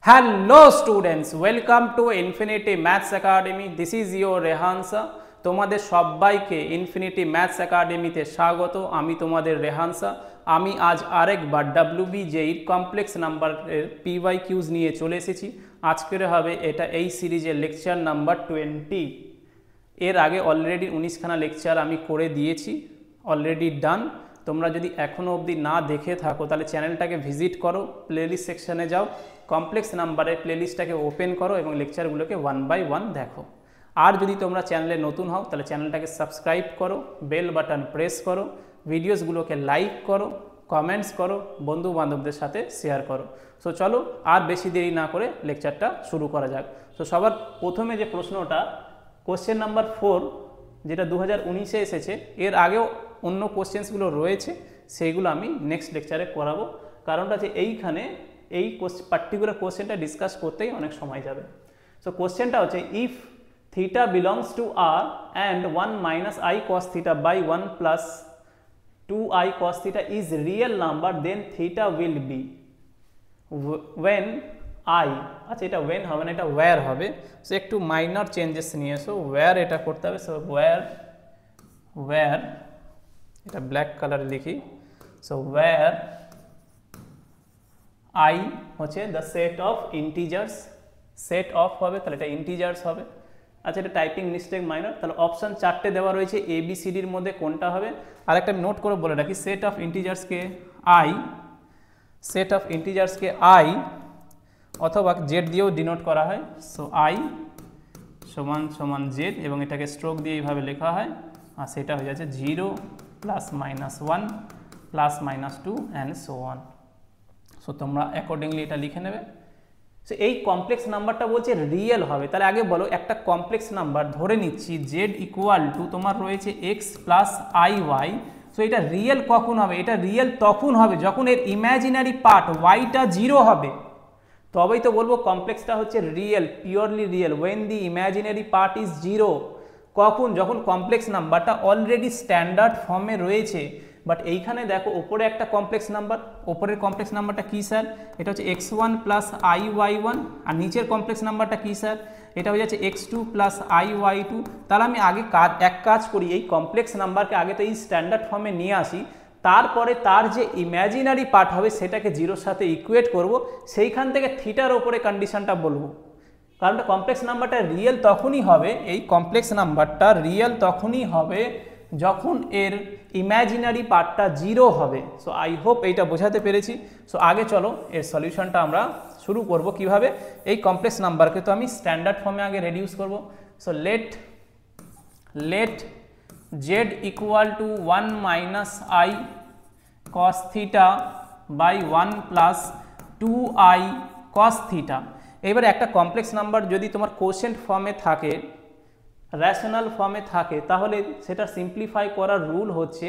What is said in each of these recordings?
Hello students, welcome to Infinity Maths Academy. This is your রেহানসা। তোমাদের সবাইকে infinity maths একাডেমিতে স্বাগত। আমি তোমাদের রেহানসা। আমি আজ আরেকবার WBJEE কমপ্লেক্স নাম্বারের PYQs নিয়ে চলে এসেছি। আজকের হবে এটা এই সিরিজের লেকচার নাম্বার 20। এর আগে অলরেডি 19খানা লেকচার আমি করে দিয়েছি, অলরেডি ডান। তোমরা যদি এখনও অবধি না দেখে থাকো তাহলে চ্যানেলটাকে ভিজিট করো, প্লেলিস্ট সেকশানে যাও, কমপ্লেক্স নাম্বারের প্লেলিস্টটাকে ওপেন করো এবং লেকচারগুলোকে 1 বাই 1 দেখো। আর যদি তোমরা চ্যানেলে নতুন হও তাহলে চ্যানেলটাকে সাবস্ক্রাইব করো, বেল বাটন প্রেস করো, ভিডিওসগুলোকে লাইক করো, কমেন্টস করো, বন্ধু বান্ধবদের সাথে শেয়ার করো। সো চলো আর বেশি দেরি না করে লেকচারটা শুরু করা যাক। তো সবার প্রথমে যে প্রশ্নটা কোশ্চেন নাম্বার 4 যেটা 2019-এ এসেছে, এর আগেও অন্য কোশ্চেন্সগুলো রয়েছে, সেইগুলো আমি নেক্সট লেকচারে করাবো। কারণটা যে এইখানে এই পার্টিকুলার কোশ্চেনটা ডিসকাস করতেই অনেক সময় যাবে। সো কোশ্চেনটা হচ্ছে if theta belongs to R and 1 minus i cos theta by 1 plus 2i cos theta is real number, then theta will be when I, আচ্ছা এটা when হবে না, এটা where হবে। সো একটু মাইনর চেঞ্জেস নিয়ে এসো, where এটা করতে হবে। সো where এটা ব্ল্যাক কালার লিখি। সো where I হচ্ছে the set of integers, set of হবে তাহলে এটা ইন্টিজার্স হবে। আচ্ছা এটা টাইপিং মিস্টেক মাইনর, তাহলে অপশান 4টে দেওয়া রয়েছে, ABCDর মধ্যে কোনটা হবে। আর একটা নোট করে বলে রাখি, সেট অফ ইন্টিজার্সকে I, সেট অফ ইন্টিজার্সকে I অথবা জেড দিয়েও ডিনোট করা হয়। সো I সমান সমান জেড এবং এটাকে স্ট্রোক দিয়ে এইভাবে লেখা হয়, আর সেটা হয়ে যাচ্ছে 0 plus minus 1 plus minus 2 and so on. So তোমরা অ্যাকর্ডিংলি এটা লিখে নেবে। সো এই কমপ্লেক্স নাম্বারটা বলছে রিয়েল হবে, তাহলে আগে বলো একটা কমপ্লেক্স নাম্বার ধরে নিচ্ছি জেড ইকুয়াল টু তোমার রয়েছে x plus i y. So এটা রিয়েল কখন হবে? এটা রিয়েল তখন হবে যখন এর ইম্যাজিনারি পার্ট ওয়াইটা 0 হবে, তবেই তো বলবো কমপ্লেক্সটা হচ্ছে real, purely real. When the imaginary part is 0, কখন? যখন কমপ্লেক্স নাম্বারটা অলরেডি স্ট্যান্ডার্ড ফর্মে রয়েছে। বাট এইখানে দেখো ওপরে একটা কমপ্লেক্স নাম্বার, ওপরের কমপ্লেক্স নাম্বারটা কী স্যার? এটা হচ্ছে x1 plus i y one. আর নিচের কমপ্লেক্স নাম্বারটা কী স্যার? এটা হয়ে যাচ্ছে x2 plus i Y two. তাহলে আমি আগে এক কাজ করি, এই কমপ্লেক্স নাম্বারকে আগে তো এই স্ট্যান্ডার্ড ফর্মে নিয়ে আসি, তারপরে তার যে ইম্যাজিনারি পার্ট হবে সেটাকে 0-র সাথে ইকুয়েট করব, সেইখান থেকে থিটার ওপরে কন্ডিশনটা বলবো। কারণ কমপ্লেক্স নাম্বারটা রিয়েল তখনই হবে, এই কমপ্লেক্স নাম্বারটা রিয়েল তখনই হবে যখন এর ইম্যাজিনারি পার্টটা 0 হবে। সো আই হোপ এইটা বোঝাতে পেরেছি। সো আগে চলো এর সলিউশনটা আমরা শুরু করব কিভাবে। এই কমপ্লেক্স নাম্বারকে তো আমি স্ট্যান্ডার্ড ফর্মে আগে রেডিউস করব। So let z equal to 1 minus i cos theta by 1 plus 2i cos theta. এবারে একটা কমপ্লেক্স নাম্বার যদি তোমার কোশেন্ট ফর্মে থাকে, রেশনাল ফর্মে থাকে, তাহলে সেটা সিম্পলিফাই করার রুল হচ্ছে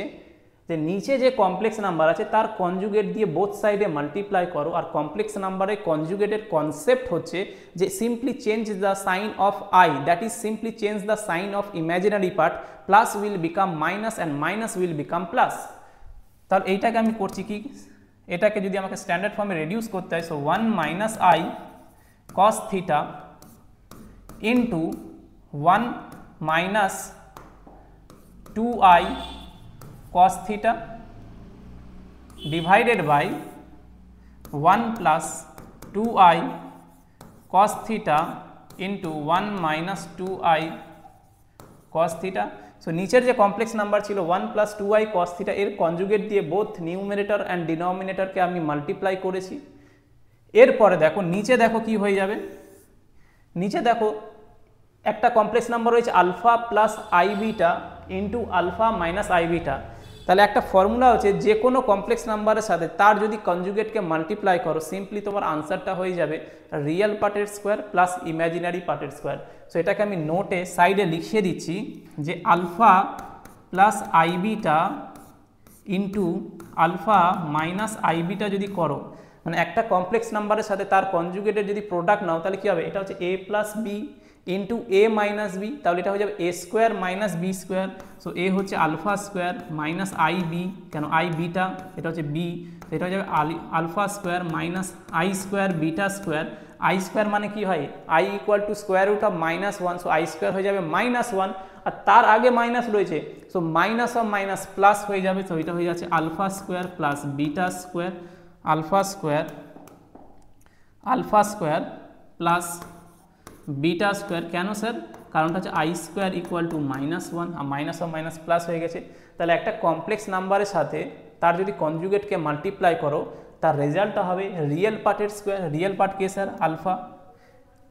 যে নিচে যে কমপ্লেক্স নাম্বার আছে তার কনজুগেট দিয়ে বোথ সাইডে মাল্টিপ্লাই করো। আর কমপ্লেক্স নাম্বারের কনজুগেটের কনসেপ্ট হচ্ছে যে simply change the sign of i, that is simply change the sign of imaginary part, plus will become minus and minus will become plus. তাহলে এইটাকে আমি করছি কি, এটাকে যদি আমাকে স্ট্যান্ডার্ড ফর্মে রেডিউস করতে হয়, so 1 minus i cos theta into 1 minus 2i cos theta divided by 1 plus 2i cos theta into 1 minus 2i cos theta। So নিচের যে কমপ্লেক্স নাম্বার ছিল 1 plus 2i cos theta, এর কনজুগেট দিয়ে both numerator and ডিনোমিনেটরকে আমি multiply করেছি। এরপরে দেখো নিচে দেখো কি হয়ে যাবে, নিচে দেখো একটা কমপ্লেক্স নাম্বার রয়েছে alpha plus i beta into alpha minus i beta. তাহলে একটা ফর্মুলা হচ্ছে যে কোনো কমপ্লেক্স নাম্বারের সাথে তার যদি কনজুগেটকে মাল্টিপ্লাই করো, সিম্পলি তোমার আনসারটা হয়ে যাবে রিয়েল পার্টের স্কোয়ার প্লাস ইম্যাজিনারি পার্টের স্কোয়ার। সো এটাকে আমি নোটে সাইডে লিখিয়ে দিচ্ছি যে alpha plus i beta into alpha minus i beta যদি করো, মানে একটা কমপ্লেক্স নাম্বারের সাথে তার কনজুগেটের যদি প্রোডাক্ট নাও, তাহলে কী হবে? এটা হচ্ছে a plus b into a minus b, তাহলে এটা হয়ে যাবে a square minus b square. So a হচ্ছে alpha square minus i b, কেন আই বিটা, এটা হচ্ছে বি, এটা হয়ে যাবে alpha square minus i square beta square. I square মানে কি হয়, i equal to square root of -1, so i square হয়ে যাবে -1, আর তার আগে মাইনাস রয়েছে, so minus of minus plus হয়ে যাবে, তো এটা হয়ে যাচ্ছে alpha square plus beta square, alpha square plus beta square. কেন স্যার, কারণটা হচ্ছে আই স্কোয়ার ইকুয়াল টু -1, আর মাইনাস অফ মাইনাস প্লাস হয়ে গেছে। তাহলে একটা কমপ্লেক্স নাম্বারের সাথে তার যদি কনজুগেটকে মাল্টিপ্লাই করো, তার রেজাল্টটা হবে রিয়েল পার্টের স্কোয়ার, রিয়েল পার্ট কে স্যার আলফা,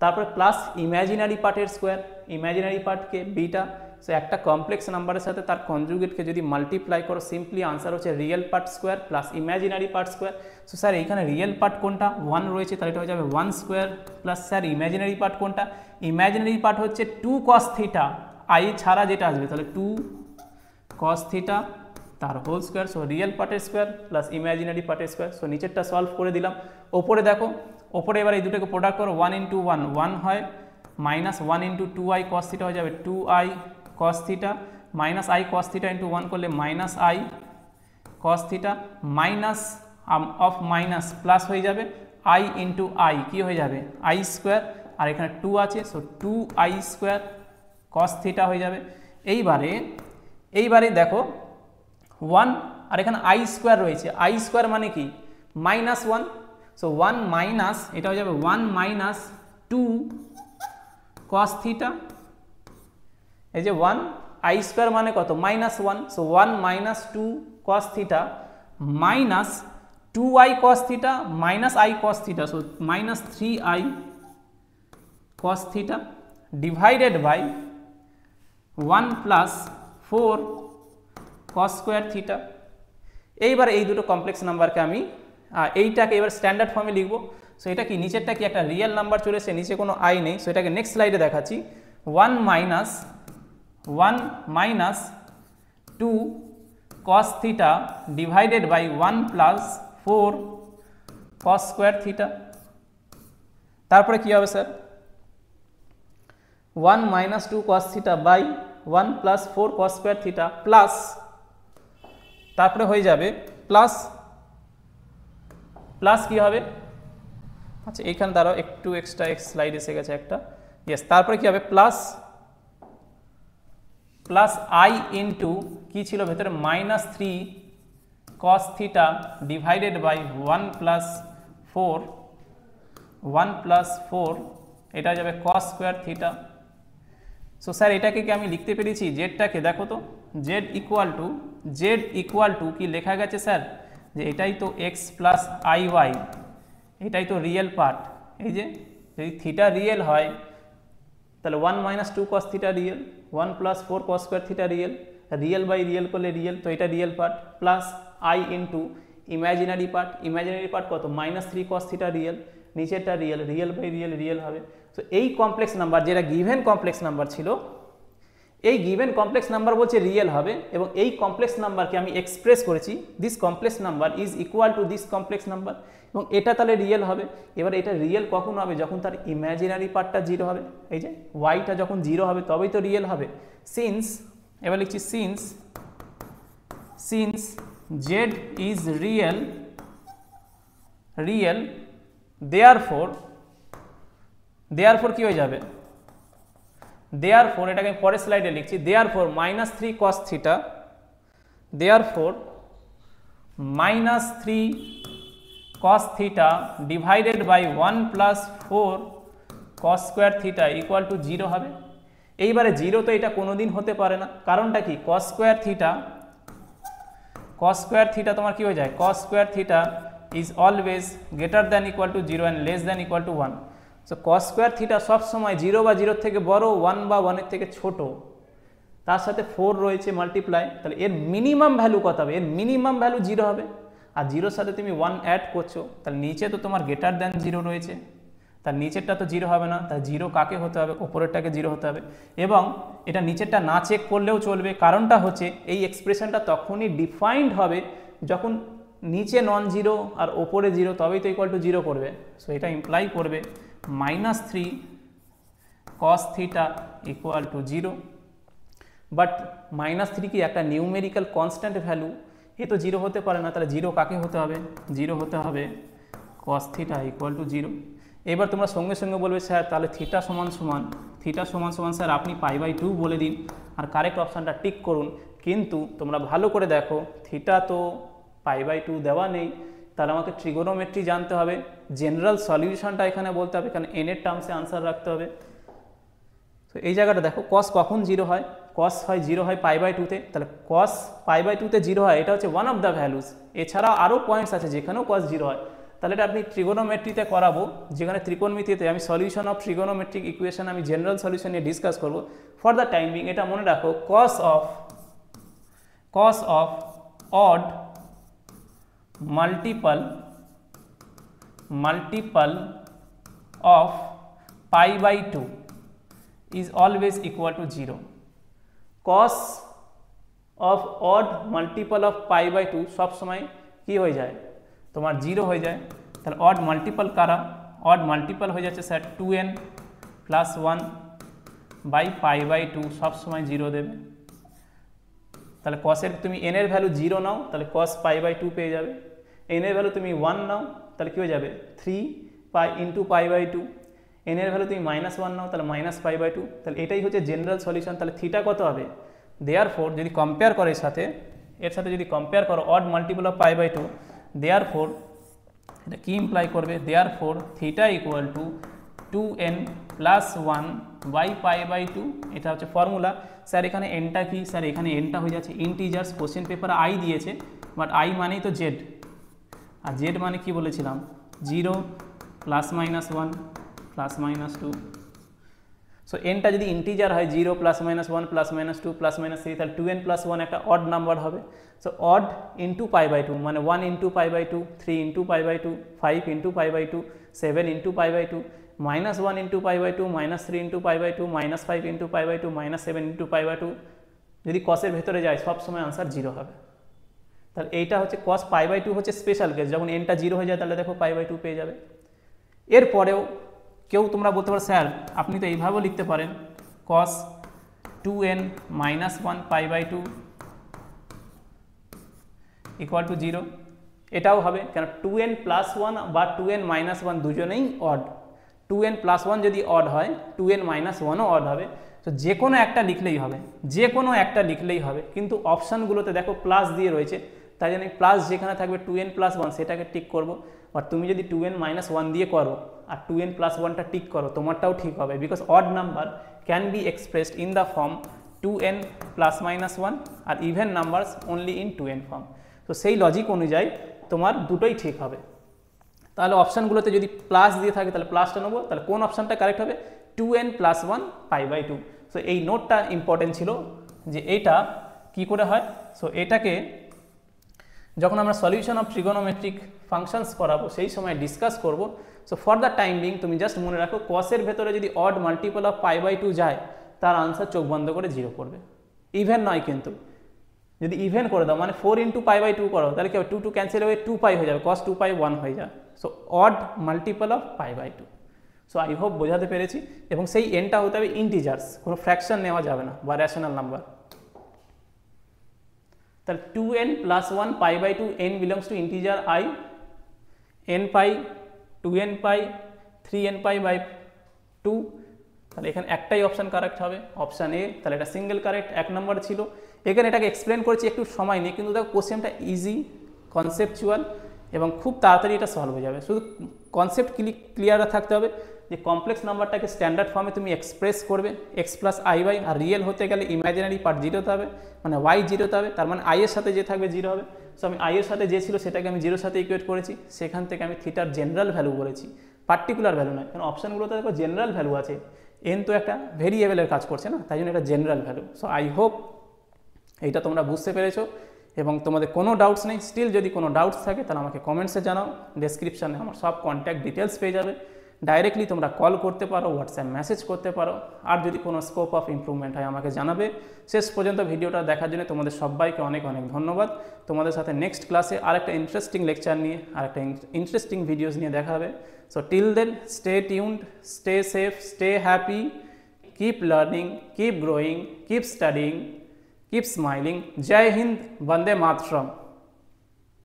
তারপরে প্লাস ইমাজিনারি পার্টের স্কোয়ার, ইমাজিনারি পার্টকে বিটা। সো একটা কমপ্লেক্স নাম্বারের সাথে তার কনজুগেটকে যদি মাল্টিপ্লাই করো, সিম্পলি আনসার হচ্ছে real part square plus imaginary part square. So sir এইখানে রিয়েল পার্ট কোনটা, 1 রয়েছে, তাহলে এটা হয়ে যাবে 1 square plus sir imaginary part কোনটা, ইমাজিনারি পার্ট হচ্ছে 2 cos থিটা, আই ছাড়া যেটা আসবে, তাহলে 2 cos থিটা তার হোল স্কোয়ার। সো রিয়েল পার্টের স্কোয়ার প্লাস ইমাজিনারি পার্টের স্কোয়ার। সো নিচেরটা সলভ করে দিলাম। ওপরে দেখো, ওপরে এবার এই দুটোকে প্রোডাক্ট করো, 1 × 1 1 হয়, মাইনাস 1 × 2i cos থিটা হয়ে যাবে 2i cos theta, minus i cos theta into 1 করলে minus i cos theta, minus of minus plus হয়ে যাবে i × i কি হয়ে যাবে i স্কোয়ার, আর এখানে 2 আছে, so 2i square cos theta হয়ে যাবে। এইবারে দেখো 1 আর এখানে i স্কোয়ার রয়েছে, i স্কোয়ার মানে কি -1, সো 1 মাইনাস এটা হয়ে যাবে 1 মাইনাস 2 cos থিটা, এই যে 1 i স্কোয়ার মানে কত -1, so 1 minus 2 cos theta minus 2i cos theta minus i cos থিটা, so minus 3i cos theta divided by 1 plus 4 cos square theta. এইবার এই দুটো কমপ্লেক্স নাম্বারকে আমি এইটাকে এবার স্ট্যান্ডার্ড ফর্মে লিখব। সো এটা কি, নিচেরটা কি একটা রিয়েল নাম্বার চলে এসেছে, নিচে কোনো আই নেই, সো এটাকে নেক্সট স্লাইডে দেখাচ্ছি। 1 minus 2 cos theta divided by 1 plus 4 cos square theta. তারপরে কি হবে sir, 1 minus 2 cos theta by 1 plus 4 cos square theta plus, তারপরে হয়ে যাবে প্লাস কি হবে, আচ্ছা এইখানে দাঁড়াও একটু এক্সট্রা স্লাইড এসে গেছে একটা, ইয়েস, তারপরে কি হবে প্লাস i ইন্টু কি ছিল ভেতরে -3 cos theta divided by 1 plus 4 এটা যাবে cos square theta. So sir এটাকে কি আমি লিখতে পেরেছি, জেডটাকে দেখো তো, জেড ইকুয়াল টু কি লেখা গেছে স্যার, যে এটাই তো এক্স প্লাস আই ওয়াই, এটাই তো রিয়েল পার্ট, এই যে যদি থিটা রিয়েল হয় তাহলে 1 minus 2 cos theta real, 1 plus 4 cos square theta real by real করলে রিয়েল, তো এটা real part, plus i into imaginary part কত -3 cos থিটা রিয়েল, নিচেরটা রিয়েল বাই রিয়েল হবে। তো এই কমপ্লেক্স নাম্বার যেটা গিভেন কমপ্লেক্স নাম্বার ছিল, এই গিভেন কমপ্লেক্স নাম্বার বলছে রিয়েল হবে, এবং এই কমপ্লেক্স নাম্বারকে আমি এক্সপ্রেস করেছি this complex number is equal to this complex number, এবং এটা তাহলে রিয়েল হবে। এবার এটা রিয়েল কখন হবে, যখন তার ইমাজিনারি পার্টটা 0 হবে, এই যে ওয়াইটা যখন 0 হবে তবেই তো রিয়েল হবে। এবার লিখছি since Z is real therefore কি হয়ে যাবে, এটাকে আমি পরের স্লাইডে লিখছি, -3 cos theta, -3 cos theta divided by 1 plus 4 cos square theta equal to 0 হবে। এইবারে 0 তো এটা কোনোদিন হতে পারে না, কারণটা কি, cos স্কোয়ার থিটা তোমার কি হয়ে যায়, cos square theta is always greater than equal to 0 and less than equal to 1। So cos square theta সবসময় 0 বা 0 থেকে বড়, 1 বা 1 থেকে ছোট, তার সাথে 4 রয়েছে মাল্টিপ্লাই, তাহলে এর মিনিমাম ভ্যালু কত হবে, এর মিনিমাম ভ্যালু 0 হবে, আর 0 সাথে তুমি 1 অ্যাড করছো, তাহলে নিচে তো তোমার গ্রেটার দ্যান 0 রয়েছে, তার নিচেরটা তো 0 হবে না, তার 0 কাকে হতে হবে, ওপরেরটাকে 0 হতে হবে। এবং এটা নিচেরটা না চেক করলেও চলবে, কারণটা হচ্ছে এই এক্সপ্রেশনটা তখনই ডিফাইন্ড হবে যখন নিচে নন জিরো আর ওপরে 0, তবেই তো ইকুয়াল টু 0 করবে। সো এটা ইমপ্লাই করবে -3 cos theta equal to 0, but -3 কি একটা নিউমেরিক্যাল কনস্ট্যান্ট ভ্যালু, এ তো 0 হতে পারে না, তাহলে 0 কাকে হতে হবে, 0 হতে হবে cos থিটা ইকুয়াল টু 0। এবার তোমরা সঙ্গে সঙ্গে বলবে স্যার তাহলে থিটা সমান সমান স্যার আপনি π/2 বলে দিন আর কারেক্ট অপশানটা টিক করুন। কিন্তু তোমরা ভালো করে দেখো থিটা তো π/2 দেওয়া নেই, তাহলে আমাকে ট্রিগোনোমেট্রি জানতে হবে, জেনারেল সলিউশনটা এখানে বলতে হবে, এখানে এনের টার্মসে আনসার রাখতে হবে। তো এই জায়গাটা দেখো কস কখন 0 হয়, কস হয় 0 হয় π/2-তে, তাহলে কস π/2-তে 0 হয়, এটা হচ্ছে ওয়ান অফ দ্য ভ্যালুস। এছাড়াও আরও পয়েন্টস আছে যেখানেও কস 0 হয়, তাহলে এটা আপনি ট্রিগোনোমেট্রিতে করাবো, যেখানে ত্রিকোণমিতিতে আমি সলিউশন অফ ট্রিগোনোমেট্রিক ইকুয়েশন আমি জেনারেল সলিউশন নিয়ে ডিসকাস করবো। ফর দ্য টাইম বিং এটা মনে রাখো, cos of odd multiple of π/2 is always equal to 0. cos of odd multiple of π/2 সব সময় কি হয়ে যায় তোমার 0 হয়ে যায়। তাহলে odd multiple কারা, odd multiple হয়ে যাচ্ছে স্যার 2n + 1 বাই π/2 সব সময় 0 দেবে। তাহলে cos-এর তুমি n এর ভ্যালু 0 নাও, তাহলে cos π/2 পেয়ে যাবে। n এর ভ্যালু তুমি 1 নাও, তাহলে কী হয়ে যাবে 3 পাই ইন্টু π/2। n এর ভ্যালু তুমি -1 নাও, তাহলে -π/2। তাহলে এটাই হচ্ছে জেনারেল সলিউশন। তাহলে থিটা কত হবে, দেয়ারফোর যদি কম্পেয়ার করো এর সাথে যদি কম্পেয়ার করো অড মাল্টিপল অফ π/2, দেয়ারফোর এটা কি ইমপ্লাই করবে, therefore theta equal to 2n + 1 by π/2। এটা হচ্ছে ফর্মুলা। স্যার এখানে এনটা কি, স্যার এখানে এনটা হয়ে যাচ্ছে ইন্টিজার্স, কোশ্চেন পেপারে আই দিয়েছে, বাট আই মানেই তো জেড, আর জেড মানে কি বলেছিলাম 0 +-1 +-2। সো এনটা যদি ইন্টিজার হয় 0 +-1 +-2 +-3, তাহলে 2n + 1 একটা অড নাম্বার হবে। সো অড ইন্টু π/2 মানে 1 into π/2, 3 into π/2, 5 into π/2, 7 into π/2, -1 into π/2, -3 into π/2, -5 into π/2, -7 into π/2। যদি কসের ভেতরে যায় সব সময় আনসার 0 হবে। তাহলে এইটা হচ্ছে cos π/2 হচ্ছে স্পেশাল কেস, যখন এনটা 0 হয়ে যায় তাহলে দেখো π/2 পেয়ে যাবে। এরপরেও কেউ তোমরা বলতে পারো স্যার আপনি তো এইভাবেও লিখতে পারেন cos 2n - 1 π/2 ইকুয়াল টু 0, এটাও হবে, কেন 2n + 1 বা 2n - 1 দুজনেই অড। 2n + 1 যদি অড হয় 2n - 1ও অড হবে। তো যে কোনো একটা লিখলেই হবে, কিন্তু অপশানগুলোতে দেখো প্লাস দিয়ে রয়েছে, তাই জন্য প্লাস যেখানে থাকবে 2n + 1 সেটাকে টিক করবো। আর তুমি যদি 2n - 1 দিয়ে করো আর 2n + 1টা টিক করো, তোমারটাও ঠিক হবে, because odd number can be expressed in the form 2n + -1 আর even numbers only in 2n form. তো সেই লজিক অনুযায়ী তোমার দুটোই ঠিক হবে। তাহলে অপশানগুলোতে যদি প্লাস দিয়ে থাকে তাহলে প্লাসটা নেবো, তাহলে কোন অপশানটা কারেক্ট হবে 2n + 1 π/2। সো এই নোটটা ইম্পর্টেন্ট ছিল যে এইটা কি করে হয়। সো এটাকে যখন আমরা সলিউশন অফ ট্রিগোনোমেট্রিক ফাংশনস করাবো সেই সময় ডিসকাস করব। So for the time being তুমি জাস্ট মনে রাখো কসের ভেতরে যদি অড মাল্টিপল অফ π/2 যায় তার আনসার চোখ বন্ধ করে 0 করবে, ইভেন নয়। কিন্তু যদি ইভেন করে দাও মানে 4 ইন্টু π/2 করো, তাহলে কি হবে 2 ক্যান্সেল হয়ে 2π হয়ে যাবে, cos 2π 1 হয়ে যায়। So odd multiple of π/2। So I hope বোঝাতে পেরেছি। এবং সেই এনটা হতে হবে ইন্টিজার্স, কোনো ফ্র্যাকশন নেওয়া যাবে না বা রেশনাল নাম্বার। তাহলে 2n + 1 π/2 n belongs to integer i, n π, 2n π, 3n π/2। তাহলে এখানে একটাই অপশান কারেক্ট হবে, অপশান এ। তাহলে এটা সিঙ্গেল কারেক্ট, 1 নম্বর ছিল। এখানে এটাকে এক্সপ্লেন করেছি একটু সময় নিয়ে, কিন্তু দেখো কোশ্চেনটা ইজি, কনসেপচুয়াল এবং খুব তাড়াতাড়ি এটা সলভ হয়ে যাবে। শুধু কনসেপ্ট ক্লিয়ার থাকতে হবে যে কমপ্লেক্স নাম্বারটাকে স্ট্যান্ডার্ড ফর্মে তুমি এক্সপ্রেস করবে x + iy, আর রিয়েল হতে গেলে ইমাজিনারি পার্ট 0 হতে হবে, মানে y 0 হতে হবে, তার মানে i এর সাথে যে থাকবে 0 হবে। সো আমি i এর সাথে যে ছিল সেটাকে আমি 0 সাথে ইকুয়েট করেছি, সেখান থেকে আমি থিটার জেনারেল ভ্যালু বলেছি, পার্টিকুলার ভ্যালু নয়, কারণ অপশানগুলোতে দেখো জেনারেল ভ্যালু আছে, n তো একটা ভেরিয়েবলের কাজ করছে না, তাই জন্য এটা general value. So I hope এইটা তোমরা বুঝতে পেরেছো এবং তোমাদের কোনো ডাউটস নেই। স্টিল যদি কোনো ডাউটস থাকে তাহলে আমাকে কমেন্টসে জানাও, ডেসক্রিপশানে আমার সব কন্ট্যাক্ট ডিটেলস পেয়ে যাবে, ডাইরেক্টলি তোমরা কল করতে পারো, হোয়াটসঅ্যাপ মেসেজ করতে পারো। আর যদি কোনো স্কোপ অফ ইমপ্রুভমেন্ট হয় আমাকে জানাবে। শেষ পর্যন্ত ভিডিওটা দেখার জন্য তোমাদের সবাইকে অনেক অনেক ধন্যবাদ। তোমাদের সাথে নেক্সট ক্লাসে আরেকটা ইন্টারেস্টিং লেকচার নিয়ে আরেকটা ইন্টারেস্টিং ভিডিওস নিয়ে দেখা হবে। So till then stay tuned, stay safe, stay happy, keep learning, keep growing, keep studying, keep smiling. Jai Hind, Vande Mataram.